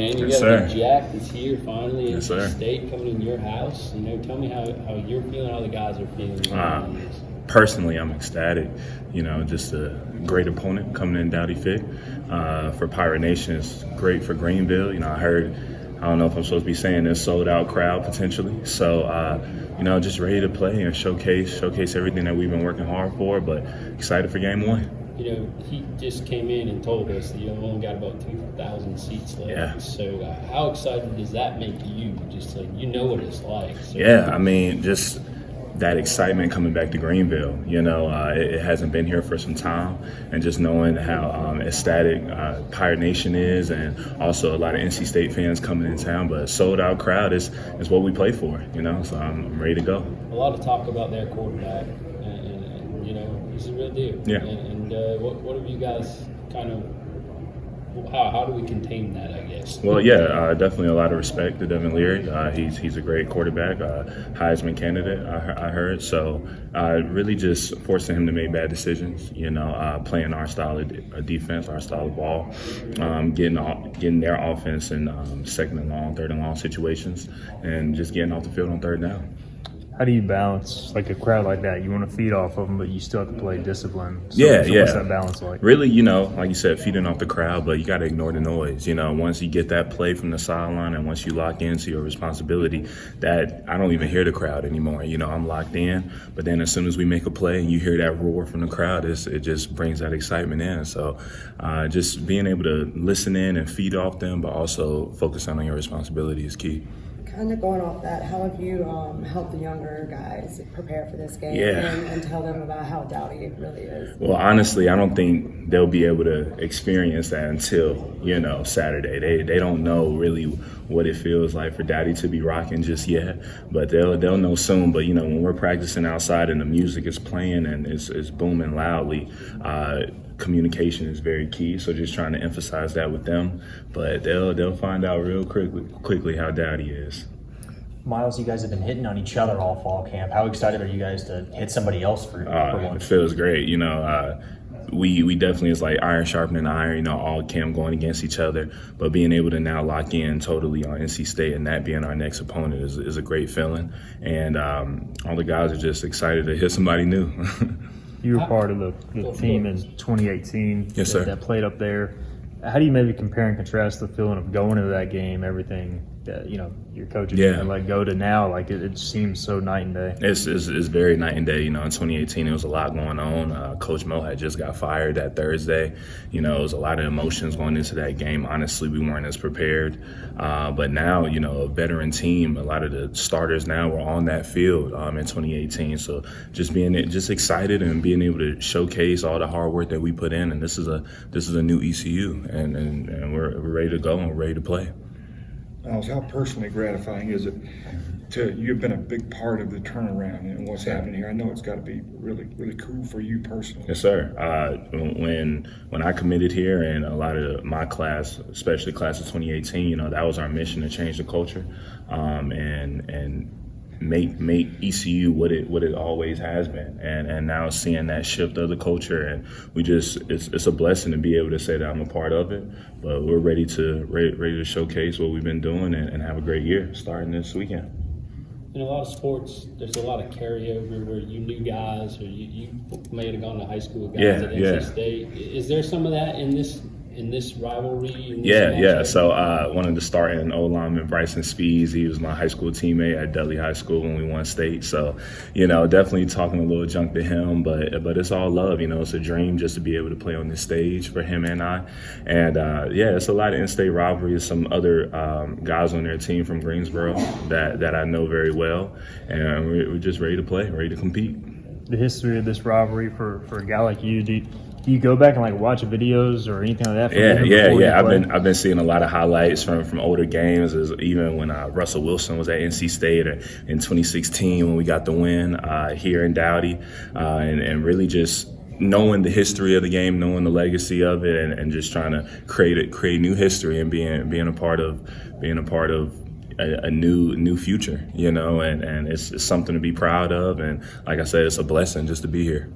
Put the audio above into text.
And you Yes, got a sir. Jack that's here finally. Yes, NC sir. State coming in your house. Tell me how you're feeling, how the guys are feeling. Personally, I'm ecstatic. Just a great opponent coming in Dowdy Fit. For Pirate Nation, it's great for Greenville. I don't know if I'm supposed to be saying this, sold out crowd potentially. So, just ready to play and showcase everything that we've been working hard for, but excited for game one. He just came in and told us that you only got about 2,000 seats left. Yeah. So how excited does that make you? Just like, what it's like. So, Yeah, just that excitement coming back to Greenville. It hasn't been here for some time, and just knowing how ecstatic Pirate Nation is, and also a lot of NC State fans coming in town. But sold out crowd is what we play for. So I'm ready to go. A lot of talk about their quarterback, and he's a real deal. Yeah. And what have you guys kind of? How do we contain that, I guess? Well, yeah, definitely a lot of respect to Devin Leary. He's a great quarterback, Heisman candidate, I heard. So really just forcing him to make bad decisions, playing our style of defense, our style of ball, getting their offense in second and long, third and long situations, and just getting off the field on third down. How do you balance like a crowd like that? You want to feed off of them, but you still have to play discipline. So Yeah. what's that balance like? Really, like you said, feeding off the crowd, but you got to ignore the noise. Once you get that play from the sideline and once you lock into your responsibility, that I don't even hear the crowd anymore. I'm locked in, but then as soon as we make a play and you hear that roar from the crowd, it just brings that excitement in. So just being able to listen in and feed off them, but also focus on your responsibility is key. Kind of going off that, how have you helped the younger guys prepare for this game and tell them about how Dowdy it really is? Well, honestly, I don't think they'll be able to experience that until, Saturday. They don't know really what it feels like for Dowdy to be rocking just yet, but they'll know soon. But, when we're practicing outside and the music is playing and it's booming loudly, communication is very key, so just trying to emphasize that with them. But they'll find out real quickly how Dowdy is. Myles, you guys have been hitting on each other all fall camp. How excited are you guys to hit somebody else for once? It feels great. We definitely, it's like iron sharpening iron, all camp going against each other. But being able to now lock in totally on NC State and that being our next opponent is a great feeling. And all the guys are just excited to hit somebody new. You were part of the team in 2018 Yes, sir. that played up there. How do you maybe compare and contrast the feeling of going into that game, everything that your coaches let go to now? Like it seems so night and day. It's very night and day. In 2018, there was a lot going on. Coach Mo had just got fired that Thursday. It was a lot of emotions going into that game. Honestly, we weren't as prepared. But now, a veteran team, a lot of the starters now were on that field in 2018. So just being excited and being able to showcase all the hard work that we put in. And this is a new ECU, and we're ready to go and we're ready to play. Myles, how personally gratifying is it you've been a big part of the turnaround and what's happening here? I know it's got to be really, really cool for you personally. Yes, sir. When I committed here, and a lot of my class, especially class of 2018, that was our mission, to change the culture, and make ECU what it always has been, and now seeing that shift of the culture, and it's a blessing to be able to say that I'm a part of it. But we're ready to showcase what we've been doing and have a great year starting this weekend. In a lot of sports, there's a lot of carryover where you knew guys, or you may have gone to high school with guys at NC State. Is there some of that in this rivalry? Yeah. So one of the starting O-linemen, Bryson Speeds, he was my high school teammate at Dudley High School when we won state. So, definitely talking a little junk to him, but it's all love. It's a dream just to be able to play on this stage for him and I. And it's a lot of in-state rivalries. Some other guys on their team from Greensboro that I know very well, and we're just ready to play, ready to compete. The history of this rivalry for a guy like you, do you go back and watch videos or anything like that? Yeah. I've been seeing a lot of highlights from older games, even when Russell Wilson was at NC State, or in 2016 when we got the win here in Dowdy, and really just knowing the history of the game, knowing the legacy of it, and just trying to create new history and being a part of a new future, and it's something to be proud of, and like I said, it's a blessing just to be here.